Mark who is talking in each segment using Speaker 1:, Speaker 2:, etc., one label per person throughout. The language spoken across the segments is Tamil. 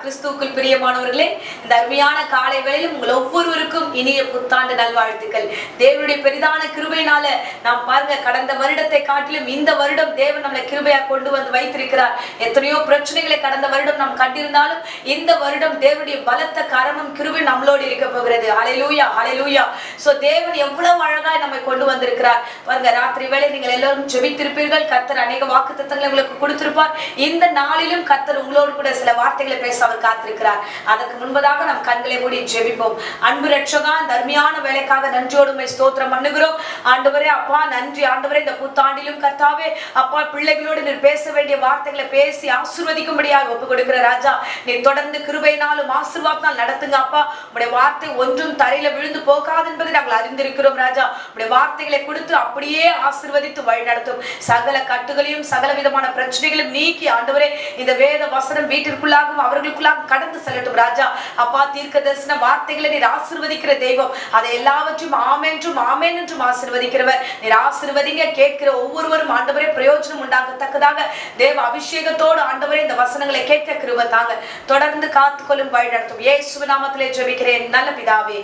Speaker 1: கிறிஸ்துவுக்குள் பிரியமானவர்களே, இந்த அருமையான காலை வேளையிலும் உங்கள் ஒவ்வொருவருக்கும் இனிய புத்தாண்டு நல்வாழ்த்துக்கள். தேவனுடைய பெரிதான கிருபையினால நாம் பாருங்க, கடந்த வருடத்தை காட்டிலும் இந்த வருடம் தேவன் நம்மளை கிருபையா கொண்டு வந்து வைத்திருக்கிறார். எத்தனையோ பிரச்சனைகளை கடந்த வருடம் நாம் கண்டிருந்தாலும் இந்த வருடம் தேவனுடைய பலத்த கரமும் கிருபை நம்மளோடு இருக்க போகிறது. ஹல்லேலூயா, ஹல்லேலூயா. சோ தேவன் எவ்வளவு அழகாய் நம்மை கொண்டு வந்திருக்கிறார் பாருங்க. ராத்திரி வேளை நீங்கள் எல்லாரும் ஜெபித்திருப்பீர்கள். கர்த்தர் அநேக வாக்குத்தத்தங்களை உங்களுக்கு கொடுத்திருப்பார். இந்த நாளிலும் கர்த்தர் உங்களோடு கூட சில வார்த்தைகளை பேச அவர் காத்திருக்கிறார். அதற்கு முன்பதாக நம் கண்களை மூடி ஜெபிப்போம். அன்பு ரட்சகா, இந்த அருமையான வேலைக்காக நன்றியோடு உம்மை ஸ்தோத்திரம் பண்ணுகிறோம். ஆண்டவரே அப்பா, நன்றி ஆண்டவரே. இந்த புத்தாண்டிலும் கர்த்தாவே அப்பா, பிள்ளைகளோடு நீர் பேச வேண்டிய வார்த்தைகளை பேசி ஆசீர்வதிக்கும்படியாக ஒப்பு கொடுக்கிற ராஜா, நீர் தொடர்ந்து கிருபையினாலும் ஆசீர்வாதத்தால் நடத்துங்க அப்பா. உம்முடைய வார்த்தை ஒன்றும் தரையில விழுந்து போகாது என்பதை நாங்கள் அறிந்திருக்கிறோம் ராஜா. உம்முடைய வார்த்தைகளை கொடுத்து அப்படியே ஆசீர்வதித்து வழி நடத்தும். சகல கட்டுகளையும் சகல விதமான பிரச்சனைகளையும் நீக்கி ஆண்டவரே, இந்த வேத வசனம் வீட்டிற்குள்ளாகவும் அவர்களுக்குள்ளாகவும் கடந்து செல்லட்டும் ராஜா. அப்பா, தீர்க்க தரிசன வார்த்தைகளை நீர் ஆசீர்வதிக்கிற தெய்வம். அதை எல்லாவற்றையும் ஆமென்றும் ஆமென் என்றும் ஆசீர்வதிக்கிறவர். நீர் ஆசீர்வதிங்க. கேட்கிற ஒவ்வொருவரும் ஆண்டவரே பிரயோஜனம் உண்டாகத்தக்கதாக தேவ அபிஷேகத்தோடு ஆண்டவரே இந்த வசனங்களை கேட்க கிருபை தாங்க. தொடர்ந்து காத்துக்கொள்ளும் வழி நடத்தும். இயேசுவின் நாமத்திலே ஜெபிக்கிறேன் நல்ல பிதாவே,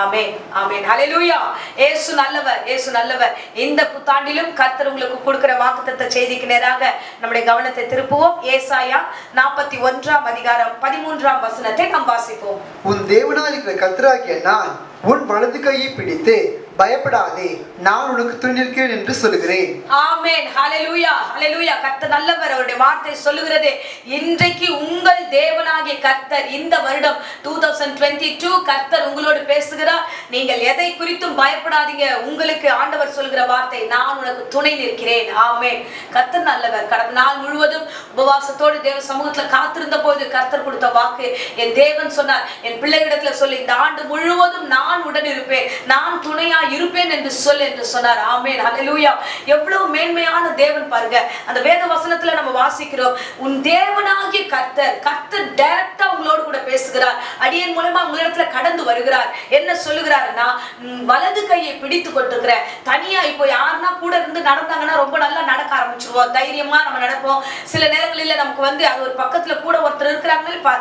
Speaker 1: ஆமென், ஆமென். ஹல்லேலூயா. இயேசு நல்லவர், இயேசு நல்லவர். இந்த புத்தாண்டிலும் கர்த்தர் உங்களுக்கு கொடுக்கிற வாக்குத்தத்த செய்திக்கு நேராக நம்முடைய கவனத்தை திருப்புவோம். ஏசாயா 41 அதிகாரம் 13 வசனத்தை நாம் வாசிப்போம்.
Speaker 2: உன் தேவனாய் இருக்கிற கர்த்தராகிய நான் உன் வலது கையை பிடித்து பயப்படாதே, நான் உனக்கு துணை நிற்கிறேன் என்று சொல்லுகிறேன்.
Speaker 1: ஆமென், ஹல்லேலூயா, ஹல்லேலூயா. கர்த்தர் நல்லவர். அவருடைய வார்த்தை சொல்லுகிறது, இன்றைக்கு உங்கள் தேவனாகிய கர்த்தர் இந்த வருடம் 2022 கர்த்தர் உங்களோடு பேசுகிறார். நீங்கள் எதை குறித்தும் பயப்படாதீங்க. உங்களுக்கு ஆண்டவர் சொல்லுகிற வார்த்தை, நான் உனக்கு துணை நிற்கிறேன். ஆமென். கர்த்தர் நல்லவர். கடந்த நாள் முழுவதும் உபவாசத்தோடு தேவ சமூகத்துல காத்திருந்த போது கர்த்தர் கொடுத்த வாக்கு, என் தேவன் சொன்னார், என் பிள்ளைகளிடத்துல சொல்லி, இந்த ஆண்டு முழுவதும் நான் உடன் இருப்பேன், நான் துணையா இருப்பேன் என்று சொல் என்று சொன்னார். ஆமென், ஹல்லேலூயா. எவ்வளவு மேன்மையான தேவன் பாருங்க. அந்த வேத வசனத்துல நம்ம வாசிக்கிறோம், உன் தேவனாகிய கர்த்தர், கர்த்தர் டைரக்டா உங்களோடு கூட பேசுகிறார். அடியேன் மூலமா உங்களிடத்துல கடந்து வருகிறார். என்ன சொல்லுகிறாருன்னா, வலது கையை பிடித்து கொண்டிருக்கிற தனியா. இப்போ யாருன்னா கூட இருந்து நடந்தாங்கன்னா ரொம்ப நல்லா நடக்க ஆரம்பிச்சிருவோம், தைரியமா நம்ம நடப்போம். சில நேரங்களில் நமக்கு அது ஒரு பக்கத்துல கூட ஒருத்தர் இருக்கிறாங்க,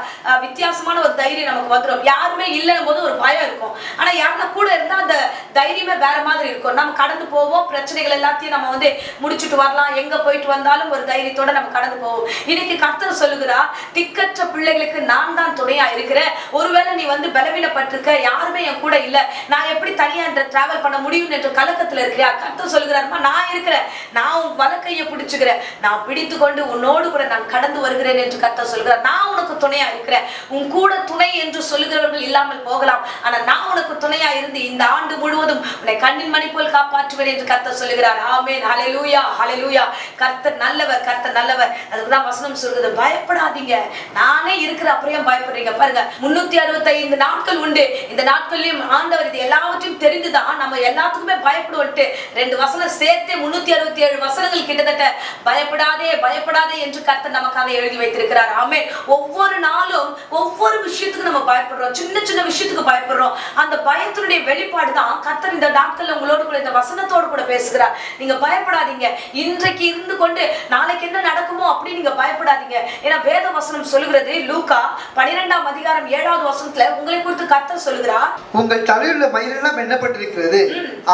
Speaker 1: வித்தியாசமான ஒரு தைரியம் நமக்கு வந்துடும். யாருமே இல்லைன்னு போது ஒரு பயம் இருக்கும். ஆனா யாருன்னா கூட இருந்தா அந்த தைரியமே வேற மாதிரி இருக்கும். நம்ம கடந்து போவோம், பிரச்சனைகள் எல்லாத்தையும் நம்ம முடிச்சுட்டு வரலாம். எங்க போயிட்டு வந்தாலும் ஒரு தைரியத்தோட நம்ம கடந்து போவோம். இன்னைக்கு கர்த்தர் சொல்லுகிறா, திக்கற்ற பிள்ளைகளுக்கு நான் தான் துணையா இருக்கிறேன். ஒருவேளை நீ பலவீனப்பட்டிருக்க, யாருமே என் கூட இல்ல, நான் எப்படி தனியா டிராவல் பண்ண முடியும் என்று கலக்கத்துல இருக்கிறியா? கர்த்தர் சொல்லுகிறாருமா, நான் இருக்கிறேன், நான் உன் வலக்கையை பிடிச்சுக்கிறேன், நான் பிடித்து கொண்டு உன்னோடு கூட நான் கடந்து வருகிறேன் என்று கர்த்தர் சொல்கிறார். நான் உனக்கு துணையா இருக்கிறேன். உன் கூட துணை என்று சொல்லுகிறவர்கள் இல்லாமல் போகலாம், ஆனா நான் உனக்கு துணையா இருந்து இந்த ஆண்டு முழுவதும் உன்னை கண்ணின் மணி போல் காப்பாற்றுவேன் என்று கர்த்தர் சொல்லுகிறார். ஆமென், ஹல்லேலூயா, ஹல்லேலூயா. கர்த்தர் நல்லவர், கர்த்தர் நல்லவர். அதுக்குதான் வசனம் சொல்லுது, பயப்படாதீங்க, நானே இருக்கிற. அப்புறம் பயப்படுறீங்க பாருங்க. 365 நாட்கள் உண்டு. இந்த நாட்களிலும் ஆண்டவர் இது எல்லாவற்றையும் தெரிந்துதான் நம்ம எல்லாத்துக்குமே பயப்படுவோட்டு 2 வசனம் சேர்த்து 367 வசனங்கள் கிட்டத்தட்ட பயப்படாதே பயப்படாதே என்று கர்த்தர் நமக்காக எழுதி வைத்திருக்கிறார். ஆமென். ஒவ்வொரு நாளும் ஒவ்வொரு விஷயத்துக்கு நம்ம பயப்படுறோம், சின்ன சின்ன விஷயத்துக்கு பயப்படுறோம். அந்த பயத்தினுடைய வெளிப்பாடு தான் கர்த்தர் இந்த நாட்கள்ல உங்களோடு கூட இந்த வசனத்தோடு கூட பேசுகிறார். நீங்க பயப்படாதீங்க. இன்றைக்கு இருந்து கொண்டு நாளைக்கு என்ன நடக்குமோ அப்படி நீங்க பயப்படாதீங்க. ஏன்னா வேத வசனம் சொல்லுகிறது, லூக்கா 12 அதிகாரம் 7 வசனத்துல உங்களை குறித்து கர்த்தர் சொல்லுகிறார்,
Speaker 2: உங்கள் தலையுள்ள மயிரெல்லாம் எண்ணப்பட்டிருக்கிறது,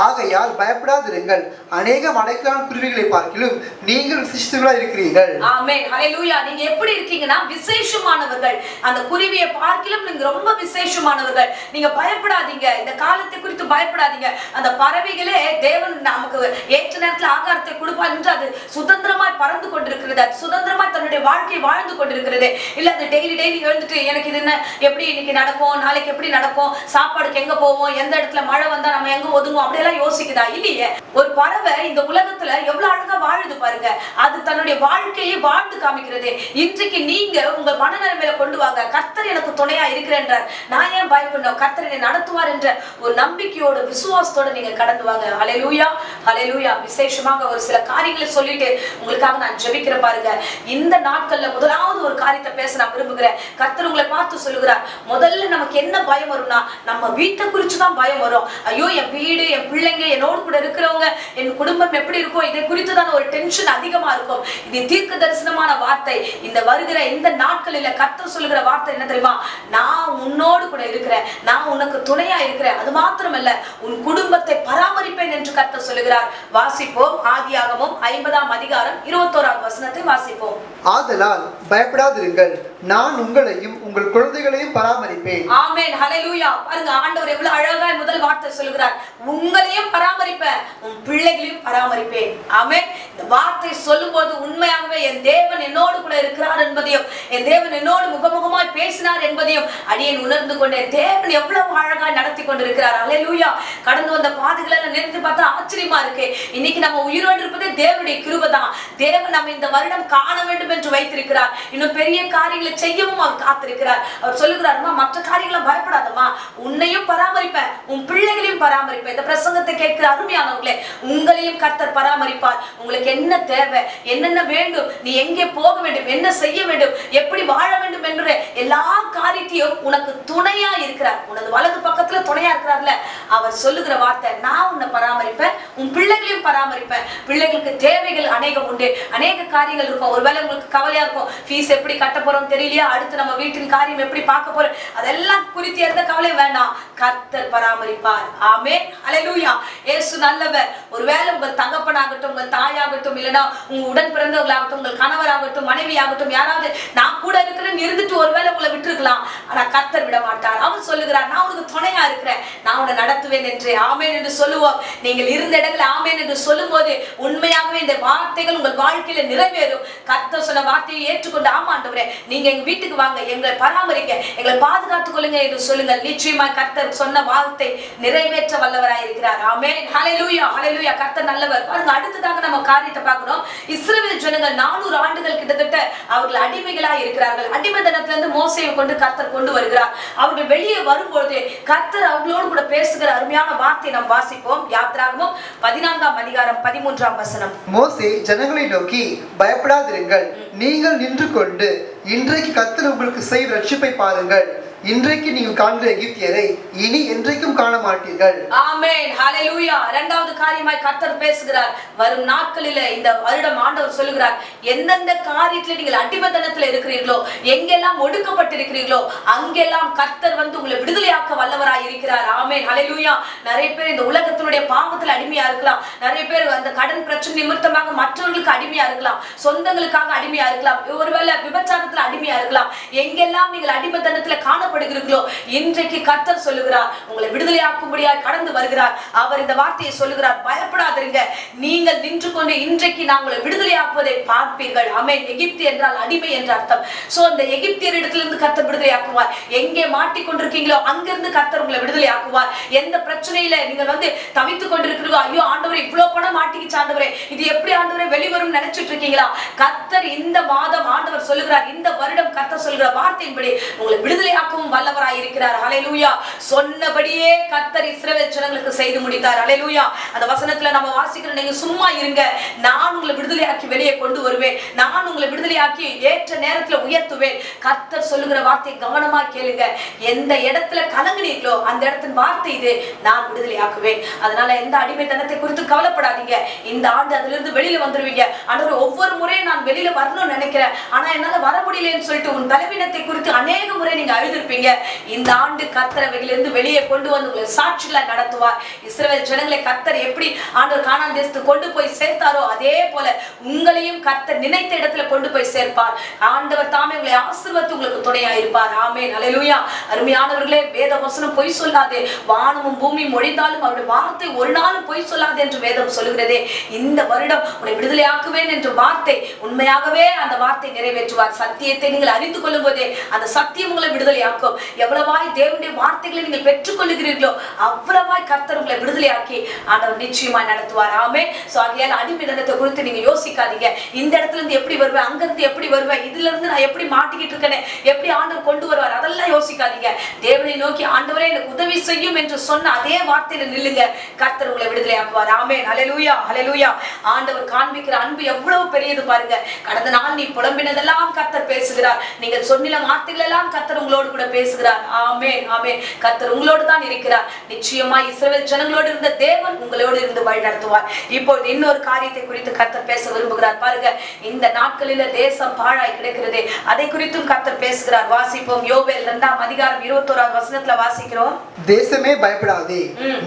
Speaker 2: ஆகையால் பயப்படாதிருங்கள். அநேக மலைக்கான குருவிகளை பார்க்கிலும் நீங்கள் விசேஷித்தவர்களா இருக்கிறீர்கள்.
Speaker 1: ஆமென், ஹல்லேலூயா. நீங்க எப்படி இருக்கீங்கன்னா விசேஷமானவர்கள். அந்த குருவியை பார்க்கிலும் நீங்க ரொம்ப விசேஷமானவர்கள். நீங்க பயப்படாதீங்க. இந்த காலத்தை குறித்து பயப்படாதீங்க. அந்த பறவைகளே தேவன் நமக்கு ஏற்ற நேரத்தில் ஆகாரத்தை கொடுப்பார் என்று அது சுதந்திரமாய் பறந்து கொண்டிருக்கிறது. அது சுதந்திரமாய் தன்னுடைய வாழ்க்கையை வாழ்ந்து கொண்டிருக்கிறது. இல்ல அது டெய்லி எழுந்துட்டு எனக்கு இது என்ன, எப்படி இன்னைக்கு நடக்கும், நாளைக்கு எப்படி நடக்கும், சாப்பாடுக்கு எங்க போவோம், எந்த இடத்துல மழை வந்தா நம்ம எங்க ஒதுங்குவோம், அப்படியெல்லாம் யோசிக்குதா? இல்லையே. ஒரு பறவை இந்த உலகத்துல எவ்வளவு அழகா வாழுது பாருங்க. அது தன்னுடைய வாழ்க்கையை வாழ்ந்து காமிக்கிறது. இன்றைக்கு நீங்க உங்க மனநிலைமையில கொண்டு வாங்க, கர்த்தர் எனக்கு துணையா இருக்கிறேன், நான் ஏன் பயப்படணும், கர்த்தர் என்னை நடத்துவார் என்ற ஒரு நம்பிக்கையோட விசுவாசத்தோட நீங்க கடந்து வாங்க. ஹல்லேலூயா, ஹல்லேலூயா. விசேஷமாக ஒரு சில காரியங்களை சொல்லிட்டு உங்களுக்காக நான் ஜெபிக்கிற பாருங்க. இந்த நாட்கள்ல முதலாவது ஒரு காரியத்தை பேச நான் விரும்புகிறேன். கர்த்தர் உங்களை பார்த்து சொல்லுகிறார், முதல்ல நமக்கு என்ன பயம் வரும்னா, நம்ம வீட்டை குறிச்சுதான் பயம் வரும். ஐயோ, என் வீடு, என் என் பிள்ளைங்க என்னோடு கூட இருக்கிறவங்க என் குடும்பம் எப்படி இருக்கும், இதை குறித்துதான ஒரு டென்ஷன் அதிகமா இருக்கும். இது தீர்க்க தரிசனமான வார்த்தை. இந்த வருகிற இந்த நாட்களில கர்த்தர் சொல்லுகிற வார்த்தை என்ன தெரியுமா? நான் உன்னோடு கூட இருக்கிறேன், நான் உனக்கு துணையா இருக்கிறேன். அது மாத்திரமல்ல, உன் குடும்பத்தை பராமரிப்பேன் என்று கர்த்தர் சொல்லுகிறார். வாசிப்போம். ஆதியாகமம் 50ஆம் அதிகாரம் 21ஆம் வசனத்தை வாசிப்போம்.
Speaker 2: ஆதலால் பயப்படாதிருங்கள், நான் உங்களையும் உங்கள் குழந்தைகளையும் பராமரிப்பேன்.
Speaker 1: ஆமென், ஹல்லேலூயா. பாருங்க, ஆண்டவர் எவ்வளவு அழகாய் முதல் வார்த்தை சொல்லுகிறார். உங்களையும் பராமரிப்பேன், உன் பிள்ளைகளையும் பராமரிப்பேன். ஆமென். இந்த வார்த்தை சொல்லும்போது உண்மையாகவே என் தேவன் என்னோடு கூட இருக்கிறார் என்பதையும், என் தேவன் என்னோடு முகமுகமாய் பேசினார் என்பதையும் அடியேன் உணர்ந்து கொண்டேன். தேவன் எவ்வளவு அழகாய் நடத்தி கொண்டிருக்கிறார். ஹல்லேலூயா. கடந்து வந்த பாதைகளை நினைத்து பார்த்தா ஆச்சரியமா இருக்கு. இன்னைக்கு நம்ம உயிரோடு இருப்பதே தேவனுடைய கிருபை தான். தேவன் நம்ம இந்த வருடம் காண வேண்டும் என்று வைத்திருக்கிறார். இன்னும் பெரிய காரியங்களை செய்யவும் அவர் காத்திருக்கிறார். அவர் சொல்லுகிறாருமா, மற்ற காரியங்களை பயப்படாதம்மா, உன்னையும் பராமரிப்பேன், உன் பிள்ளைகளையும் பராமரிப்பேன். இந்த பிரசங்கத்தை கேட்கிற அருமையானவர்களே, உங்களையும் கர்த்தர் பராமரிப்பார். உங்களுக்கு என்ன தேவை, என்னென்ன வேண்டும், நீ எங்கே போக வேண்டும், என்ன செய்ய வேண்டும், எப்படி வாழ வேண்டும் என்ற எல்லா காரியத்தையும் உனக்கு துணையா இருக்கிறார். உனது வலது பக்கத்துல துணையா இருக்கிறார்ல, அவர் சொல்லுகிற வார்த்தை, நான் உன்னை பராமரிப்பேன், உன் பிள்ளைகளையும் பராமரிப்பேன். பிள்ளைகளுக்கு தேவைகள் அநேகம் உண்டு, அநேக காரியங்கள் இருக்கும். ஒருவேளை உங்களுக்கு கவலையா இருக்கும், ஃபீஸ் எப்படி கட்ட போறோம் தெரியலையா, அடுத்து நம்ம வீட்டின் காரியம் எப்படி பார்க்க போறோம், அதெல்லாம் குறித்து எந்த கவலையும் வேண்டாம், கர்த்தர் பராமரிப்பார். ஆமென், ஹல்லேலூயா. இயேசு நல்லவர். ஒருவேளை உங்கள் தகப்பனாகட்டும், உங்கள் தாயாகட்டும், இல்லைன்னா உங்க உடன் பிறந்தவர்களாகட்டும், உங்கள் கணவராகட்டும், மனைவியாகட்டும், யாராவது நான் கூட இருக்கிறேன்னு இருந்துட்டு ஒருவேளை உங்களை விட்டுருக்கலாம். ஆனா கர்த்தர் விட மாட்டார். அவர் சொல்லுகிறார், நான் உனக்கு துணையா இருக்கிறேன், நான் உன்னை நடத்துவேன் என்று. ஆமென் என்று சொல்லுவோம். நீங்கள் இருந்த இடத்துல ஆமென் என்று சொல்லும் போது உண்மையாகவே இந்த வார்த்தைகள் உங்கள் வாழ்க்கையில நிறைவேறும். கர்த்தர் சொன்ன வார்த்தையை ஏற்றுக்கொண்டு, ஆமா ஆண்டவரே, நீங்க எங்க வீட்டுக்கு வாங்க, எங்களை பராமரிக்க, எங்களை பாதுகாத்துக் கொள்ளுங்க என்று சொல்லுங்கள். நிச்சயமாய் கர்த்தர் சொன்ன வார்த்தை நிறைவேற்ற வல்லவராய் இருக்கிறார். ஆமென், ஹல்லேலூயா, ஹல்லேலூயா. கர்த்தர் நல்லவர். பாருங்க, அடுத்ததாக நம்ம காரியத்தை பார்க்கிறோம். இஸ்ரவேல் ஜனங்கள் 400 ஆண்டுகள் கிட்டத்தட்ட அவர்கள் அடிமைகளாய் இருக்கிறார்கள். அடிமைத்தனத்திலிருந்து மோசேயை கொண்டு கர்த்தர் கொண்டு வருகிறார். அவர்கள் வெளியே வரும்பொழுது கர்த்தர் அவர்களோடு கூட பேசுகிற அருமையான வார்த்தை நாம் வாசிப்போம். யாத்திராகமம் 14ஆம் அதிகாரம் 13ஆம் வசனம்.
Speaker 2: மோசே ஜனங்களை நோக்கி, பயப்படாதிருங்கள், நீங்கள் நின்று கொண்டு இன்றைக்கு கர்த்தர் உங்களுக்கு செய்யும் ரட்சிப்பை பாருங்கள். இன்றைக்கு நீங்கள் காண்கிற எகிப்தியரை இனி என்றைக்கும் காண மாட்டீர்கள்.
Speaker 1: ஆமென், ஹல்லேலூயா. இரண்டாவது காரியமாய் கர்த்தர் பேசுகிறார். வரும் நாட்களிலே இந்த வருடம் ஆண்டவர் சொல்லுகிறார், எந்தெந்த காரியத்தில் நீங்கள் அடிமைத்தனத்தில் இருக்கிறீர்களோ, எங்கெல்லாம் ஒடுக்கப்பட்டிருக்கிறீர்களோ, அங்கெல்லாம் கர்த்தர் வந்து உங்களை விடுதலையாக்க வல்லவராய் இருக்கிறார். ஆமென், ஹல்லேலூயா. நிறைய பேர் இந்த உலகத்தினுடைய பாவத்தில் அடிமையா இருக்கலாம். நிறைய பேர் அந்த கடன் பிரச்சனை நிமித்தமாக மற்றவர்களுக்கு அடிமையா இருக்கலாம், சொந்தங்களுக்காக அடிமையா இருக்கலாம், ஒருவேளை விபச்சாரத்தில் அடிமையா இருக்கலாம். எங்கெல்லாம் நீங்கள் அடிமைத்தனத்தில் காணப்படுகிறீர்களோ, இன்றைக்கு கர்த்தர் சொல்லுகிறார், உங்களை விடுதலையாக்கும்படியாய் கடந்து வருகிறார். அவர் இந்த வார்த்தையை சொல்லுகிறார், பயப்படாதீங்க, நீங்கள் நின்று கொண்டு இன்றைக்கு நான் உங்களை விடுதலையாக்குவதை பார்ப்பீர்கள். ஆமென். எகிப்து என்றால் அடிமை என்ற அர்த்தம். சோ அந்த எகிப்தியரிடத்திலிருந்து கர்த்தர் விடுதலையாக்குவார். எங்கே மாட்டிக்கொண்டிருக்கீங்களோ அங்கிருந்து கர்த்தர் உங்களை விடுதலையாக்குவார். எந்த பிரச்சனையில நீங்க வந்து தவித்துக் கொண்டிருக்கிறீங்களோ, ஐயோ ஆண்டவரே இவ்வளவு பணம் மாட்டிக்கிச்சு ஆண்டவரே, இது எப்படி ஆண்டவரே வெளிவரும் நினைச்சிட்டு இருக்கீங்களா? கர்த்தர் இந்த மாதம் ஆண்டவர் சொல்லுகிறார், இந்த வருடம் கர்த்தர் சொல்கிற வார்த்தையின்படி உங்களை விடுதலையாக்கும் வல்லவராய் இருக்கிறார். ஹல்லேலூயா. சொன்னபடியே கர்த்தர் இஸ்ரவேல் ஜனங்களுக்கு செய்து முடித்தார். ஹல்லேலூயா. அந்த வசனத்துல நம்ம வாசிக்கிறோம், நீங்க சும்மா இருங்க, நான் உங்களை விடுதலையாக்கி வெளியே கொண்டு வருவேன், நான் உங்களை விடுதலையாக்கி ஏற்ற நேரத்துல உயர்த்துவேன். கர்த்தர் சொல்லுகிற வார்த்தையை கவனமா கேளுங்க. எந்த இடத்துல கலங்குனீர்களோ அந்த இடத்தின் வார்த்தை இது, நான் விடுதலையாக்குவேன். அதனால எந்த அடிமைத்தனத்தை குறித்து கவலைப்படாதீங்க. இந்த ஆண்டு அதுல இருந்து வெளியில வந்துருவீங்க. ஆண்டவர், ஒவ்வொரு முறையும் நான் வெளியில வரணும்னு நினைக்கிறேன், ஆனா என்னால வர முடியலன்னு சொல்லிட்டு உன் பலவீனத்தை குறித்து அநேக முறை நீங்க அழுதிருப்பீங்க. இந்த ஆண்டு கர்த்தர் அவைகளிலிருந்து வெளியே கொண்டு வந்து உங்களை சாட்சிகளை நடத்துவார். இஸ்ரவேல் ஜனங்களை கர்த்தர் எப்படி ஆண்டவர் கானான் தேசத்துக்கு கொண்டு போய் சேர்த்தாரோ, அதே போல உங்களையும் கர்த்தர் நினைத்த இடத்துல கொண்டு போய் சேர்ப்பார். ஆண்டவர் தாமே உங்களை ஆசீர்வதித்து உங்களுக்கு துணையா இருப்பார். ஆமென், ஹல்லேலூயா. அருமையானவர்களே, வேத வசனம் பொய் சொல்லாதே, வானமும் பூமியும் ஒழிந்தாலும் அவருடைய வார்த்தை ஒரு நாளும் பொய் சொல்லாது என்று வேதம் சொல்லுகிறதே. இந்த வருடம் உன்னை விடுதலையாக்குவேன் என்ற வார்த்தை உண்மையாகவே அந்த வார்த்தை நிறைவேற்றுவார். சத்தியத்தை நீங்கள் அறிந்து கொள்ளும் போதே அந்த சத்தியம் உங்களை விடுதலையாக்கும். எவ்வளவாய் தேவனுடைய வார்த்தைகளை நீங்கள் பெற்றுக் கொள்ளுகிறீர்களோ அவ்வளவாய் கர்த்தர் உங்களை விடுதலையாக்கி ஆண்டவர் நிச்சயமாய் நடத்துவார். ஆமென். சோ ஆகையால் அடிமைத்தனத்தை குறித்து நீங்க யோசிக்காதீங்க. இந்த இடத்துல இருந்து எப்படி வருவேன், அங்க இருந்து எப்படி வருவேன், இதுல இருந்து நான் எப்படி மாட்டிக்கிட்டு இருக்கேன், எப்படி ஆண்டவர் கொண்டு வருவார், அதெல்லாம் யோசிக்காதீங்க. தேவனை நோக்கி ஆண்டவரே எனக்கு உதவி செய்யும் என்று சொன்ன அதே வார்த்தையில நில்லுங்க. கர்த்தர் உங்களை விடுதலையாக்குவார். ஆமென், ஹல்லேலூயா, ஹல்லேலூயா. ஆண்டவர் காண்பிக்கிற அன்பு எவ்வளவு பெரியது பாருங்க. கடந்த நாள் நீ புலம்பினதெல்லாம் கர்த்தர் பேசுகிறார். நீங்கள் சொன்ன வார்த்தைகள் எல்லாம் கர்த்தர் உங்களோடு கூட கூட பேசுகிறார். ஆமென், ஆமென். கர்த்தர் உங்களோடு தான் இருக்கிறார். நிச்சயமா இஸ்ரவேல் ஜனங்களோடு இருந்த தேவன் உங்களோடு இருந்து வழி நடத்துவார். இப்பொழுது இன்னொரு காரியத்தை குறித்து கர்த்தர் பேச விரும்புகிறார். பாருங்க, இந்த நாட்களில தேசம் பாழாய் கிடக்கிறது, அதை குறித்தும் கர்த்தர் பேசுகிறார். வாசிப்போம். யோவேல் 2ஆம் அதிகாரம் 21ஆவது வசனத்துல வாசிக்கிறோம்.
Speaker 2: தேசமே பயப்படாதே,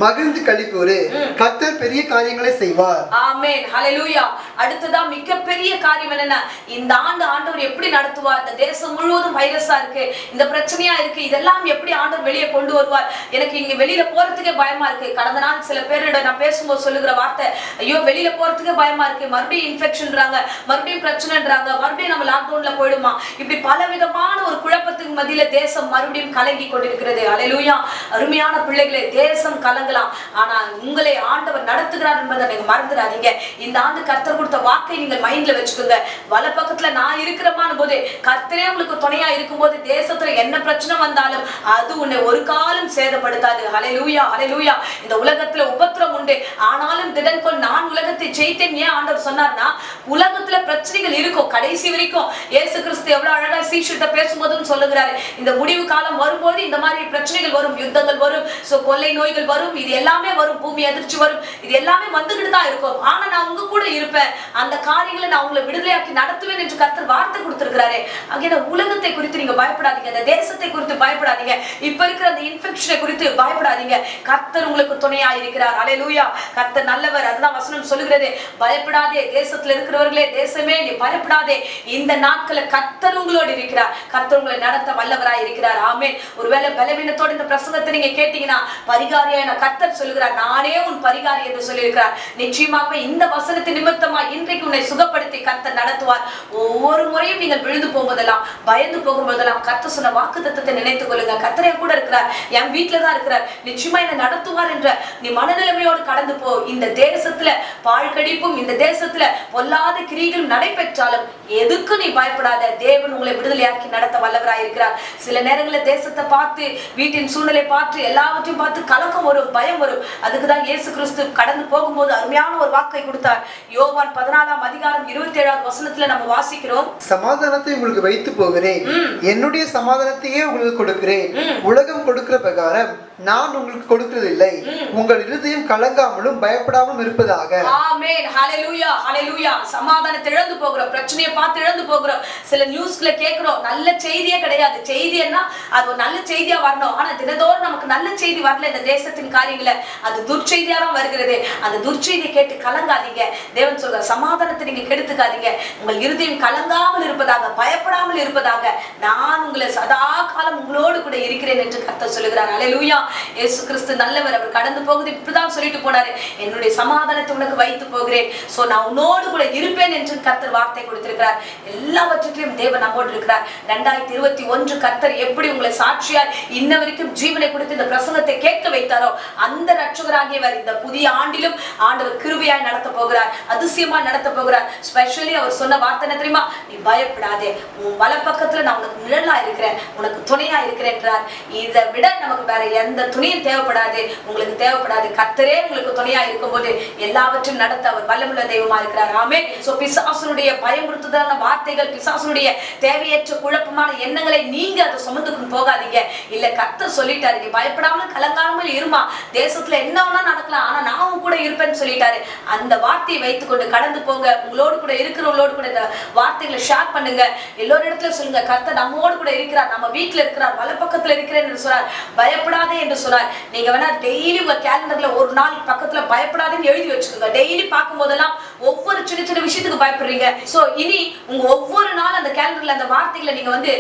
Speaker 2: மகிழ்ந்து களிக்கூறு, கர்த்தர் பெரிய காரியங்களை செய்வார்.
Speaker 1: ஆமென், ஹல்லேலூயா. அடுத்ததா மிகப்பெரிய காரியம் என்னன்னா, இந்த ஆண்டு ஆண்டவர் எப்படி நடத்துவார்? இந்த தேசம் முழுவதும் வைரஸா இருக்கு, இந்த பிரச்சனையா இருக்கு, இதெல்லாம் எப்படி ஆண்டவர் வெளியே கொண்டு வருவார்? எனக்கு இங்க வெளியில போறதுக்கே பயமா இருக்கு. கடந்த நாள் சில பேரிட நான் பேசும்போது சொல்லுகிற வார்த்தை, ஐயோ வெளியில போறதுக்கே பயமா இருக்கு, மறுபடியும் இன்ஃபெக்ஷன்றாங்க, மறுபடியும் பிரச்சனைன்றாங்க, மறுபடியும் நம்ம லாக்டவுன்ல போயிடுமா, இப்படி பல விதமான ஒரு குழப்பத்துக்கு மத்தியில தேசம் மறுபடியும் கலங்கி கொண்டிருக்கிறது. ஹல்லேலூயா. அருமையான பிள்ளைகளே, தேசம் கலங்கலாம், ஆனா உங்களை ஆண்டவர் நடத்துகிறார் என்பதை நீங்க மறந்துடாதீங்க. இந்த ஆண்டு கர்த்தர் கொடுத்த வாக்கை நீங்கள் மைண்ட்ல வச்சுக்கோங்க. வல பக்கத்துல நான் இருக்கிறமான போது, கர்த்தரே உங்களுக்கு துணையா இருக்கும்போது, தேசத்துல என்ன பிரச்சனை வந்தாலும் அது உன்னை ஒரு காலம் சேதப்படுத்தாது. ஹல்லேலூயா, ஹல்லேலூயா. இந்த உலகத்துல உபத்திரம் உண்டு, ஆனாலும் திடன் கொள், நான் உலகத்தை ஜெயித்தேன். ஏன் ஆண்டவர் சொன்னார்னா, உலகத்துல பிரச்சனைகள் இருக்கும் கடைசி வரைக்கும். இயேசு கிறிஸ்து எவ்வளவு அழகா சீஷர்கிட்ட பேசும்போதும் சொல்லுகிறாரு, இந்த முடிவு காலம் வரும்போது இந்த மாதிரி பிரச்சனைகள் வரும், யுத்தங்கள் வரும், கொள்ளை நோய்கள் வரும், இது எல்லாமே வரும், பூமி அதிர்ச்சி வரும், இது எல்லாமே வந்துகிட்டு தான் இருக்கும். ஆனா நான் உங்க கூட இருப்பேன், அந்த காரியங்களை நான் உங்களை விடுதலையாக்கி நடத்துவேன் என்று கர்த்தர் வார்த்தை கொடுத்திருக்கிறாரு. அங்கே உலகத்தை குறித்து நீங்க பயப்படாதீங்க, இந்த தேசத்தை குறித்து பயப்படாதீங்க, இப்ப இருக்கிற அந்த இன்ஃபெக்ஷனை குறித்து பயப்படாதீங்க. கர்த்தர் உங்களுக்கு துணையா இருக்கிறார். ஹல்லேலூயா. கர்த்தர் நல்லவர். அதுதான் வசனம் சொல்லுகிறது. பயப்படாதே தேசத்துல இருக்கிறவர்களே, தேசமே நீ பயப்படாதே, இந்த நாட்கள கர்த்தர் உங்களோடு இருக்கிறார், கர்த்தர் உங்களை நடத்த வல்லவராய் இருக்கிறார். ஆமென். ஒருவேளை பலவீனத்தோட இந்த பிரசங்கத்தை நீங்க கேட்டீங்கன்னா, பரிகாரியான கர்த்தர் சொல்லுகிறார், நானே உன் பரிகாரி என்று சொல்லியிருக்கிறார். நிச்சயமாகவே இந்த வசனத்தின் நிமித்தமா இன்றைக்கு உன்னை சுகப்படுத்தி கர்த்தர் நடத்துவார். ஒவ்வொரு முறையும் நீங்கள் விழுந்து போகும்போதெல்லாம், பயந்து போகும்போதெல்லாம் கர்த்தர் சொன்ன வாக்குத்தத்தத்தை நினைத்துக் கொள்ளுங்க. கர்த்தரே கூட இருக்கிறார், என் வீட்டுல தான் இருக்கிறார், நிச்சயமா என்னை நடத்துவார் என்ற நீ மனநிலைமையோடு கடந்து போ. இந்த தேசத்துல பாழ்கடிப்பும், இந்த தேசத்துல பொல்லாத கிரிகளும் நடைபெற்றாலும் எதுக்கு நீ பயப்படாத. தேவன் உங்களை விடுதலையாக்கி நடத்த வல்லவராய் இருக்கிறார். சில நேரங்களில் தேசத்தை பார்த்து, வீட்டின் சூழ்நிலை பார்த்து, எல்லாவற்றையும் பார்த்து கலக்கம் வரும், பயம் வரும். அதுக்குதான் இயேசு கிறிஸ்து கடந்து போகும்போது அருமையான ஒரு வாக்கை கொடுத்தார். யோவான் 14ஆம் அதிகாரம் 27ஆவது வசனத்துல நம்ம வாசிக்கிறோம்.
Speaker 2: சமாதானத்தை உங்களுக்கு வைத்து போகிறேன், என்னுடைய சமாதானத்தையே உங்களுக்கு கொடுக்கிறேன், உலகம் கொடுக்கிற பிரகாரம் நான் உங்களுக்கு கொடுக்கிறதில்லை, உங்கள் இருதயம் கலங்காமலும் பயப்படாமலும் இருப்பதாக.
Speaker 1: ஆமென், ஹல்லேலூயா, ஹல்லேலூயா. சமாதானத்தை இழந்து போகிறோம், பிரச்சனையை பார்த்து இழந்து போகிறோம். சில நியூஸ்ல கேட்கிறோம், நல்ல செய்தியே கிடையாது. செய்தின்னா அது ஒரு நல்ல செய்தியா வரணும், ஆனா தினதோறும் நமக்கு நல்ல செய்தி வரல. இந்த தேசத்தின் காரியங்கள அது துர்ச்செய்தியா தான் வருகிறது. அந்த துர்ச்செய்தியை கேட்டு கலங்காதீங்க. தேவன் சொல்ற சமாதானத்தை நீங்க கெடுத்துக்காதீங்க. உங்கள் இருதயம் கலங்காமல் இருப்பதாக, பயப்படாமல் இருப்பதாக, நான் உங்களை சதா காலம் உங்களோடு கூட இருக்கிறேன் என்று கர்த்தர் சொல்லுகிறார். ஹல்லேலூயா. இயேசு கிறிஸ்து நல்லவர். அவர் கடந்து போகுது இப்படிதான் சொல்லிட்டு போனாரு, என்னுடைய சமாதானத்தை உனக்கு வைத்து போகிறேன், சோ நான் உன்னோடு கூட இருப்பேன் என்று கர்த்தர் வார்த்தை கொடுத்திருக்கிறார். எல்லாவற்றிலும் தேவன் நம்மோடு இருக்கிறார். 2021 கர்த்தர் எப்படி உங்களை சாட்சியார் இன்ன வரைக்கும் ஜீவனை கொடுத்து இந்த பிரசங்கத்தை கேட்க வைத்தாரோ, அந்த ரட்சகராகியவர் இந்த புதிய ஆண்டிலும் ஆண்டவர் கிருபையாய் நடத்த போகிறார், அதிசயமா நடத்த போகிறார். ஸ்பெஷலி அவர் சொன்ன வார்த்தை என்ன தெரியுமா? நீ பயப்படாதே, உன் வலப்பக்கத்துல நான் உனக்கு நிழலா இருக்கிறேன், உனக்கு துணையா இருக்கிறேன் என்றார். இதை விட நமக்கு வேற எந்த துணையும் தேவைப்படாது, உங்களுக்கு தேவைப்படாது. கர்த்தரே உங்களுக்கு துணையா இருக்கும்போது எல்லாவற்றையும் நடத்த அவர் வல்லமுள்ள தெய்வமா இருக்கிறார். ஆமென். சோ பிசாசுனுடைய பயமுறுத்துதலான வார்த்தைகள், பிசாசுனுடைய தேவையற்ற குழப்பமான எண்ணங்களை நீங்க அதை சுமந்துக்கு போகாதீங்க. இல்ல, கர்த்தர் சொல்லிட்டாரு, நீ பயப்படாமல் கலங்காமல் இருமா, தேசத்துல என்ன வேணா நடக்கலாம், ஆனா நான் கூட இருப்பேன்னு சொல்லிட்டாரு. அந்த வார்த்தையை வைத்துக்கொண்டு கடந்து போங்க. உங்களோடு கூட இருக்கிறவங்களோடு கூட இந்த வார்த்தைகளை ஷேர் பண்ணுங்க. எல்லோரு இடத்துல சொல்லுங்க, கர்த்தர் நம்மோடு கூட இருக்கிறார், நம்ம வீட்டுல இருக்கிறார், வலப்பக்கத்துல இருக்கிறேன் என்று சொன்னார், பயப்படாதே என்று சொன்னார். நீங்க வேணா டெய்லி உங்க கேலண்டர்ல ஒரு நாள் பக்கத்துல பயப்படாதேன்னு எழுதி வச்சுக்கோங்க. டெய்லி பார்க்கும் போதெல்லாம் ஒவ்வொரு சின்ன சின்ன விஷயத்துக்கு பயப்படுறீங்க. சோ இனி உங்க ஒவ்வொரு நாள் அந்த கேலண்டர்ல அந்த வார்த்தைகளை நீங்க வந்து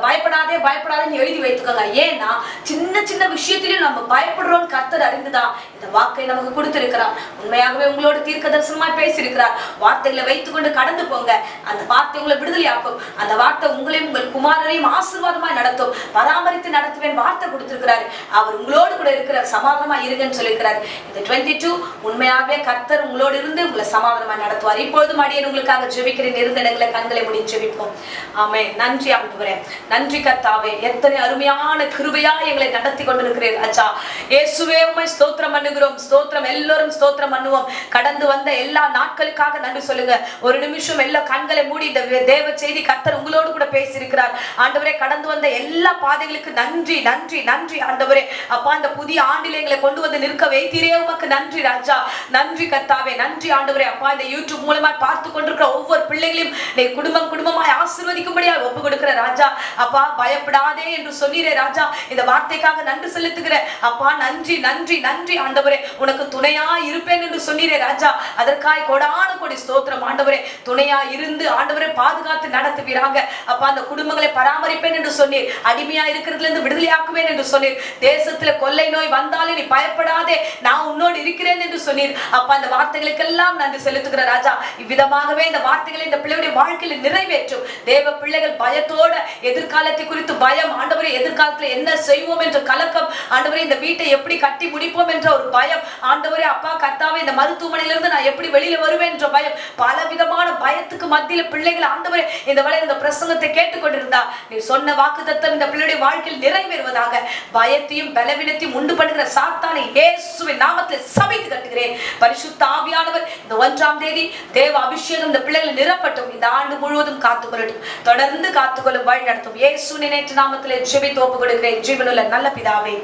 Speaker 1: பயப்படாதே பயப்படாதேன்னு எழுதி வைத்துக்கோங்க. ஏன்னா சின்ன சின்ன விஷயத்திலையும் நம்ம பயப்படுறோம் கர்த்தர் அறிந்துதான் இந்த வாக்கை நமக்கு கொடுத்திருக்கிறார். உண்மையாகவே உங்களோட தீர்க்க தரிசனமாய் பேசியிருக்கிறார். வார்த்தைகளை வைத்துக்கொண்டு கடந்து போங்க. அந்த வார்த்தை உங்களை விடுதலையாக்கும். அந்த வார்த்தை உங்களையும் உங்கள் குமாரரையும் ஆசீர்வாதமாய் நடத்தும். பராமரித்து நடத்துவேன் வார்த்தை கொடுத்திருக்கிறார். அவர் உங்களோடு கூட இருக்கிற சமாதானமா இருங்கன்னு சொல்லியிருக்கிறார். இந்த 22 உண்மையாகவே கர்த்தர் உங்களோடு இருந்து உங்களை சமாதானமா நடத்துவார். இப்பொழுதும் அடியேன் உங்களுக்காக ஜெபிக்கிறேன். இருந்த இடங்களை கண்களை மூடி ஜெபிப்போம். ஆமென். நன்றி ஆண்டவரே, நன்றி கர்த்தாவே, எத்தனை அருமையான கிருபையா எங்களை நடத்தி கொண்டிருக்கிறீர். அச்சா இயேசுவே, உம்மை ஸ்தோத்திரம் பண்ணுகிறேன். பண்ணுகிறோம். ஸ்தோத்திரம். எல்லோரும் ஸ்தோத்திரம் பண்ணுவோம். கடந்து வந்த எல்லா நாட்களுக்காக நன்றி சொல்லுங்க. ஒரு நிமிஷம் எல்லா கண்களை மூடி இந்த தேவ செய்தி கர்த்தர் உங்களோடு கூட பேசியிருக்கிறார். ஆண்டவரே, கடந்து வந்த எல்லா பாதைகளுக்கு நன்றி நன்றி நன்றி ஆண்டவரே. அப்பா, இந்த புதிய ஆண்டிலே எங்களை கொண்டு வந்து நிற்க வைத்தீரே, உமக்கு நன்றி ராஜா. நன்றி கர்த்தாவே, நன்றி ஆண்டவரே. அப்பா, இந்த யூடியூப் மூலமா பார்த்து கொண்டிருக்கிற ஒவ்வொரு பிள்ளைகளையும் நீ குடும்பம் குடும்பமாய் ஆசீர்வதிக்கும்படியா ஒப்பு கொடுக்கிற ராஜா. அப்பா, பயப்படாதே என்று சொன்னீரே ராஜா. இந்த வார்த்தைக்காக நன்றி செலுத்துகிற அப்பா, நன்றி நன்றி நன்றி ஆண்டவரே. உனக்கு துணையா இருப்பேன் என்று சொன்னீரே ராஜா. அதற்காய் கோடான கோடி ஸ்தோத்திரம் ஆண்டவரே. துணையா இருந்து ஆண்டவரே பாதுகாத்து நடத்துவீராக. அப்பா, அந்த குடும்பங்களை பராமரிப்பேன் என்று சொன்னீர். அடிமையா இருக்கிறதுல இருந்து விடுதலையாக்குவேன் என்று சொன்னீர். தேசத்துல கொள்ளை நோய் வந்தாலே நீ பயப்படாதே, நான் உன்னோடு இருக்கிறேன் என்று சொன்னீர். அப்பா, இந்த வார்த்தைகளுக்கெல்லாம் நன்றி செலுத்துகிற ராஜா. இவ்விதமாகவே இந்த வார்த்தைகளை இந்த பிள்ளையுடைய வாழ்க்கையில் நிறைவேற்றும். தேவ பிள்ளைகள் பயத்தோட எதிர்காலத்தை குறித்து பயம் ஆண்டவரே, எதிர்காலத்துல என்ன செய்வோம் என்ற கலக்கம் ஆண்டவரே, இந்த வீட்டை எப்படி கட்டி முடிப்போம் என்ற ஒரு பயம் ஆண்டவரே. அப்பா கர்த்தாவே, இந்த மருத்துவமனையிலிருந்து நான் எப்படி வெளியில வருவேன் என்ற பயம், பல விதமான பயத்துக்கு மத்தியில பிள்ளைகள் ஆண்டவரே இந்த வேளை இந்த பிரசங்கத்தை கேட்டுக்கொண்டிருந்தா நீ சொன்ன வாக்குத்தத்தம் இந்த பிள்ளையுடைய வாழ்க்கையில் நிறைவேறுவதாக. பயத்தையும் பலவீனத்தையும் உண்டு பண்ணுகிற சாத்தானை இயேசுவின் நாமத்தில் சபித்து கட்டுகிறேன். பரிசுத்த ஆவியானவர் இந்த 1ஆம் தேதி தேவ அபிஷேகம் இந்த பிள்ளைகளை நிரப்பட்டும். இந்த ஆண்டு முழுவதும் காத்துக்கொள்ளட்டும், தொடர்ந்து காத்துக்கொள்ளும், வழி நடத்தும். இயேசுவின் நேற்று நாமத்தில் ஜெபித்து ஒப்புக் கொடுக்கிறேன் ஜீவனுள்ள நல்ல பிதாவே,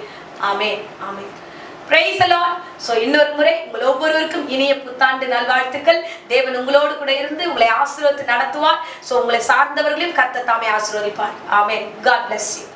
Speaker 1: ஆமென் ஆமென். Praise the Lord. So இன்னொரு முறை உங்கள் ஒவ்வொருவருக்கும் இனிய புத்தாண்டு நல்வாழ்த்துக்கள். தேவன் உங்களோடு கூட இருந்து உங்களை ஆசீர்வதித்து நடத்துவார். So உங்களை சார்ந்தவர்களையும் கர்த்தர் தாமே ஆசீர்வதிப்பார். ஆமென். God bless you.